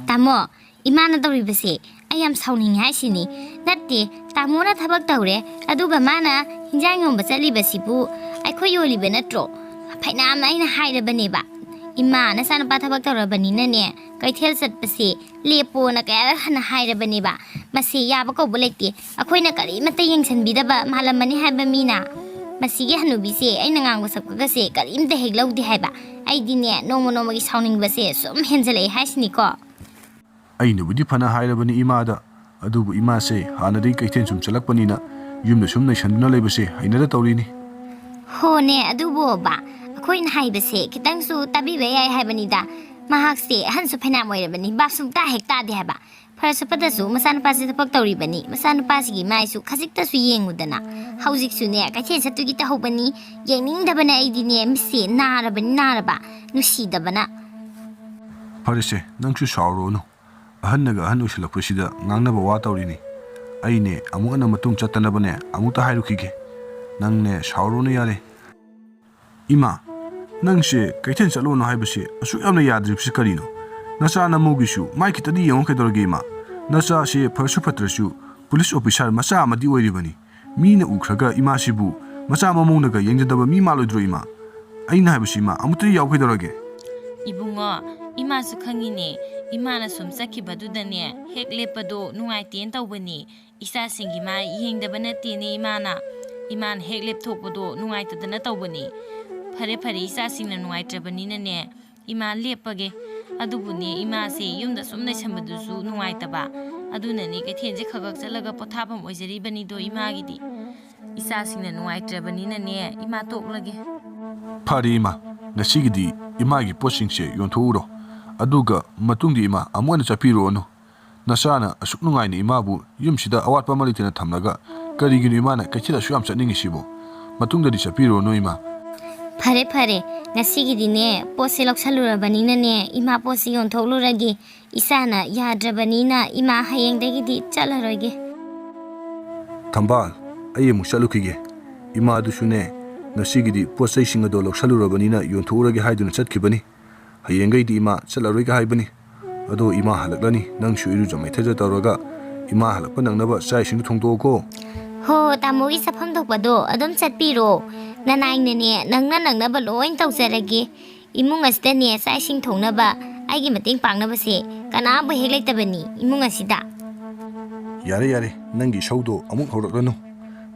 Tamo, imana tawribase ai yam sauning haisini natte tamona thabak tawre aduga mana hinjang yomba chalibasibu aikhoi yolibe natro phaina amna aina hairabane ba ima na sana pa thabak tawrabani na ne kaithel satpase lepo na kaya hana hairabane ba masi yaba ko bulekti akhoi na kari mata yengsan bidaba malamani haiba mina masige hanubise aina ngango sakka se karimta heglawdi haiba aidine nomo nomo gi sauning base sum henjale haisini ko aina budi phana hairabani imada adubu imase hanadai kaithen sum chalakpanina yumna sum naisanduna leibase ainada tawrini hone adubu ba akhoi na haibase kitangsu tabibe yai haibanida mahakse hansu phana moirabani basum ta hekta de haiba farsu padasu masana pasi tapak tawribani masana pasi gi maisu khajikta su yengudana haujik su ne kaithe satugi ta hobani yengingdabana aidine mise naraba nusidabana farise nangsu sawrono ahannaga ahan usilakpasida ngangnaba wa tawrini aine amukana matung chatanabane amuta hairukige nangne sawrone yare ima nangse kaithen chalono haibase asu yamna yadribse karino nasa namugisu mai kitadi yong kedorge ima nasa se pharsu patrasu police officer macha amadi oiribani mina ukhraga ima sibu macha mamongnaga yengjadaba mi malodro ima aina haibasi ma amuti yaw kedorge ibungo ima su khangine imana sum sakibadudane hek lepado nuaiten tawbani isa singi ma yengdabana tini iman hek lep thokpado nuaitadana tawbani phare isa singna nuaitrabani ne ima lepage adubuni ima se yumda sumna sambadusu nuaitaba aduna ni kaithenje khagak chalaga pothapam oijari bani do ima gidi isa singna nuaitrabani ne ima toklage phari ima nasigidi ima gi posingse yonthouro aduga matungdi ima amona chapiro no nasana asuk nungaini imabu yumsida awatpa malitena thamnaga kariginu imana kachira suyam chaningi sibo matungda di chapiro no ima phare ngasigi ne pose loksalurabani ne ima posi on tholurage isana yadrabani na ima hayengdagi di chalaroge thambal aye musalukige ima dusune ngasigi di posai singa do loksalurabani na yonthurage haiduna chatkibani hayengai di ima chalaroi ga haibani ado ima halaklani nang shuiru jamai thaja tawraga ima halakpa nangnaba sai sing thongdo ko ho tamogi safam dokpado adom chatpiro nanaing ne nangna baloin tawjarage imung asda ne sai sing thongnaba aigi mating pangnaba se kana bu heglaitabani imung asida yare nangi shaudo amuk horaklanu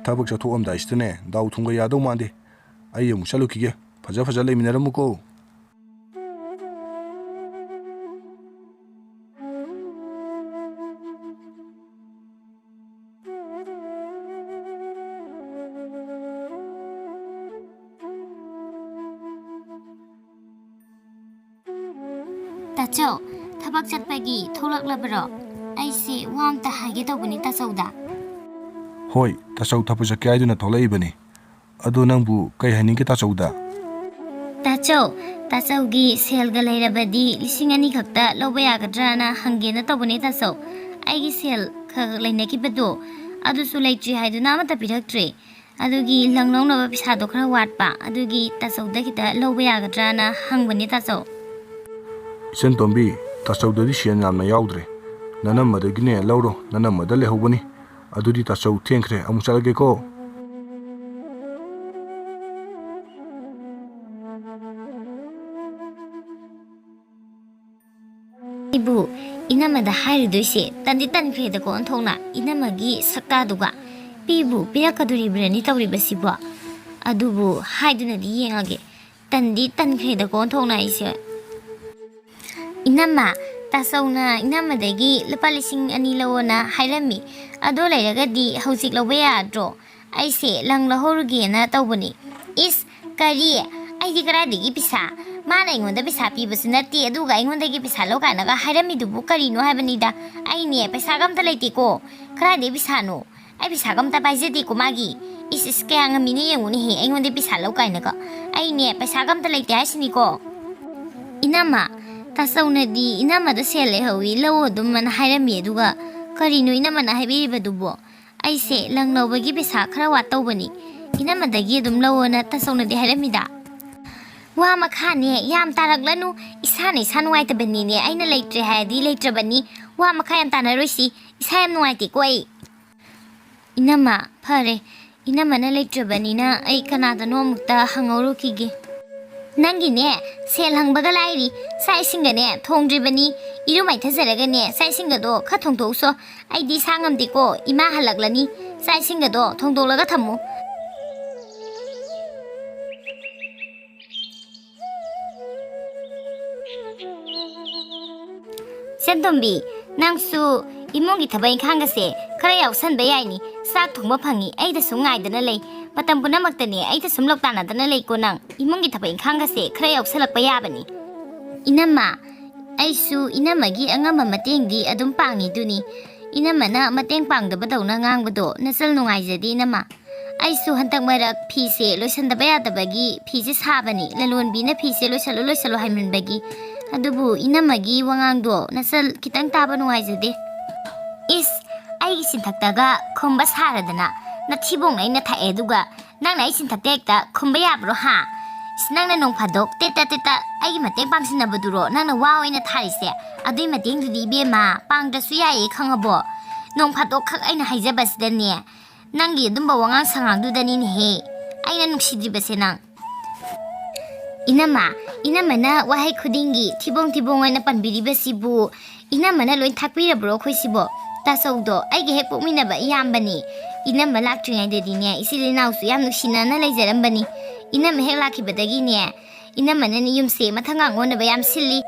tabak chatho amda istene daw thunga yado mande aye musalukige faja leminaramuko Tacho, tabak chatpagi tholak labro. Aise wam ta hage tawbani tachauda. hoi tachau thapuja kyaiduna tholai bani ado nangbu kai haninge tachauda Tachau gi selga lairabadi lisingani khakta loba yagadrana hangena tawbani tachau aigi sel khag lainaki bado adusu laitri haiduna mata piraktre adugi langlongna pisa do khara watpa adugi tachau da kita loba yagadrana hangbani tachau isen tombi tachau dadi sian namna yaudre nanam madagine lauro nanam madale hobani adudi tachau thengre amuchalage ko ibu inamada hairudoise tandi kheda ko anthongna inamagi sakta duga pibu pirakaduri brani tawribasibo adubu haiduna di yengage tandi kheda ko anthongna ise inama tasawna inamadagi lapalising anilawona hairami ado lairagadi hausik lawba yadro aise langlahoruge na tawbani is kari aidi karadigi pisa mana ingonda pisa pibasu natti aduga ingondagi pisa lokanaga hairami dubu karino haibanida aine pisa gamta laiti ko karade pisa no ai pisa gamta paijadi ko magi is kaya ngamini yenguni he ingonda pisa lokanaga aine pisa gamta laiti haisini ko inama tasawna di inamada sele hawi lawo dum man hairami aduga karino inamana haibiribadubo aise langlawbagi pisa khara watawbani inamadagi dum lawona tasawna di hairamida Wa Macha ne yam taraglanu isa ne sanwai tabani ne aina leitre hayadi leitrabani wa Macha yam tanaroisi isa yam nuaiti ko ai Inama phare inama na leitrabani na ai kanada no mukta hangauru kige Nangi ne sel hangbaga lairi sai singa ne thongdribani irumai thazaraga ne sai singa do kha thongtokso ai di sangam di ko ima halaglani sai singa do thongdolaga thammu Sentombi nangsu imongi thabai khanga se khara yausan bayai sak thongba phangi ai da sungai dana lei matam punamak tane ai da sumlok tana dana lei ko nang imongi thabai khanga se khara yausalak paya bani Inama aisu inamagi angama mateng di adum pangi duni inama na mateng pangda badawna ngangbado nasal nungai jadi inama aisu hantak marak phi se loisan da baya da bagi phi se sabani lalon bi na phi se loisalo haimun bagi adubu inamagi wangangdo nasal kitang taba nungai jadi is ai sinthaktaga khomba saradana na thibong nai na thae duga nang nai sinthaktekta khomba yabro ha Nang na nong padok teta ai mateng pangsin baduro nang na wow ina tharise adui mateng du be ma pang da suya e khangabo nong padok khak aina haijabas da ne nangi dum ba wangang sangang du dani ne he aina nuksidri base nang inama na wahai khudingi thibong aina panbiri basibu inama na loi thakpira bro khoisibo ta saudo ai ge hek pokmina ba yambani inama laktringai de dine isili nausu yam nuksina na leijarambani Inam hek laki badagi ne inama na ni yumse mathangang ona bayam silli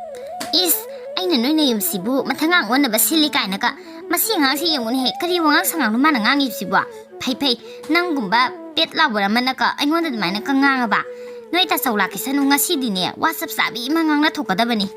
is aina noi na yumsibu mathangang ona ba silli kaina ka masi ngang si yungun he kari wangang sangang no mana ngang ipsibu phai nanggumba pet labora manaka aingonda dumaina ka ngang ba noi ta saula ki sanu ngasi dine whatsapp sabi mangang na thokadabani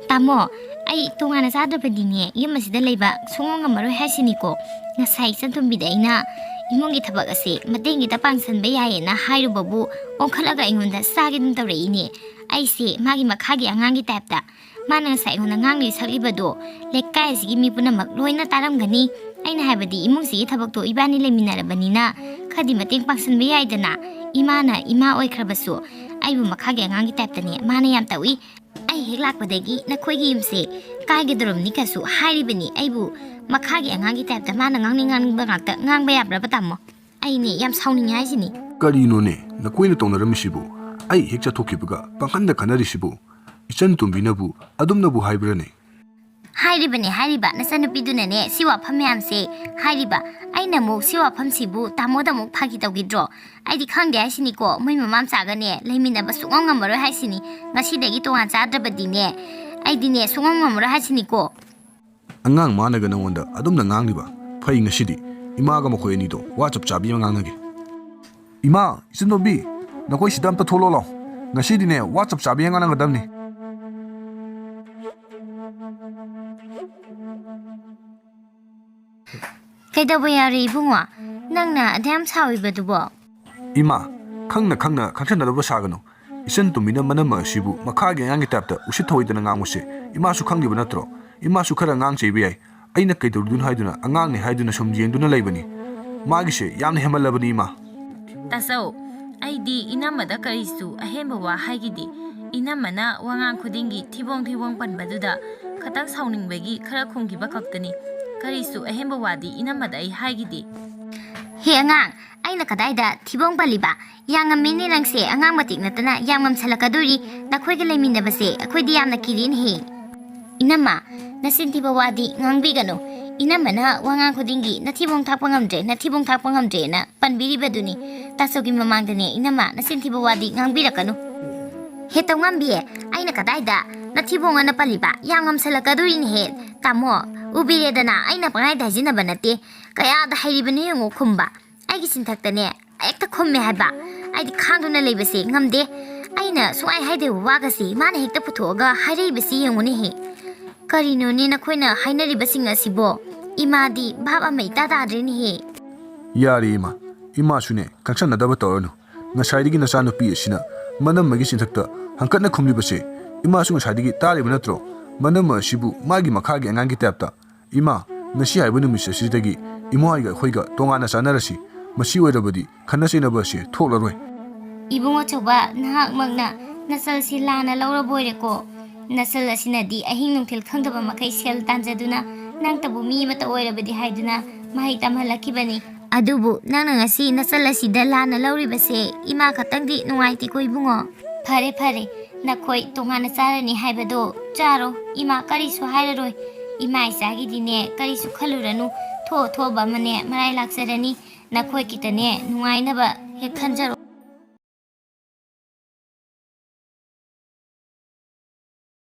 tamo ai tongana sadra badine yumasi da leiba sungong ngamaro hasini ko ngasai santumbi da ina imongi thabak ase matengi ta pangsan be yae na hairu babu onkhalaga ingonda sagin tawre ine aise magi makhagi angangi type ta mana sai ngona ngangi saklibado lekkai sigi mi punamak loina taramgani aina habadi imungsi thabak to ibani leminarabani na khadi mateng pangsan be yae dana imana ima oikhrabasu aibu makhagi angangi type tane mana yam tawi ai heklak badagi na khoigi imse kaige dorom nikasu hairibani aibu Makhagi angangi type ta mana ngang bangakta ngang baya braba tammo ai ne yam sauni nyai sini Karino ne na koina tongnaramisibu ai hek chathokibuga pangkanda kanarisibu ichan tumbinabu adumnabu haibrane Hairiba na sanupiduna ne siwa phamyamse hairiba aina mu siwa phamsibu tamoda mu phagi tawgidro aidi khangde haisini ko moi mamam saga ne leimina ba sungong ngamaro haisini ngasi degi tonga chadrabadi ne aidi ne sungong ngamaro haisini ko Angang managa nangwanda adumna ngangliba phai ngasidi imaga makhoi ani do whatsapp chabi ngangnage Ima isindobi nakoi sidam ta thololo ngasidi ne whatsapp chabi ngananga damni Kaidaba yari ibungwa nangna adam sawibadubo Ima khangna khangchanadaba sagano isan tumina manama sibu makhagi ngangi tapta usithoidana nganguse ima su khangdiba natro Ima su khara ngang cheibi ai aina kaidurdun haiduna angang ne haiduna som jengduna leibani magi se yamna hemalabani ima Tasau aidi inamada karisu ahemba wa haigidi inamana wangang khudingi thibong panbaduda khatang sauningbagi khara khonggiba khaktani karisu ahemba wadi inamada ai haigidi He angang aina kadaida thibong paliba yangam mini nangse angang matik natana yangam salakaduri nakhoi ge leiminda base akhoi di yamna kirin he Inama nasintiba wadi ngangbigano inamana wangang khudingi nathibong thakpa ngamdre na panbiri baduni tasogi mamangdane inama nasintiba wadi ngangbirakano heto ngambiye aina kadaida nathibong ana paliba yangam salakadurin he tamo ubiredana aina pangai dajina banate kaya da hairibane yango khumba aigi sintaktane ekta khomme haiba aidi khangduna leibase ngamde aina suai haide wagasi mana hekta puthoga hairibasi yangone he Karino ne na khoina hainari basinga sibo imadi baba mai ta dadreni he Yari ima sune kanchanadaba tawranu ngasaidigi nasanu pi asina manam magi sinthakta hangkatna khumlibase ima su ngasaidigi taliba natro manam sibu magi makhagi angangi tapta ima ngasi haibunu misasidagi imoiga khoiga tongana sanarasi masi oirabadi khanasina base thoklaroi Ibungo choba nahak magna nasal si lana laura boireko. Nasal asinadi ahing nungtil khangdaba makai sel tanjaduna nang tabu mi mata oirabadi haiduna mahai tamhalakibani. Adubu nang ngasi nasal asida lana lauribase ima khatangdi nungaiti ko ibungo. Phare phare nakhoi tongana charani haibado charo ima karisu hairaroi. Ima isagi dine karisu khaluranu tho tho ba mane marai laksarani nakhoi kitane nungainaba he khanjaro.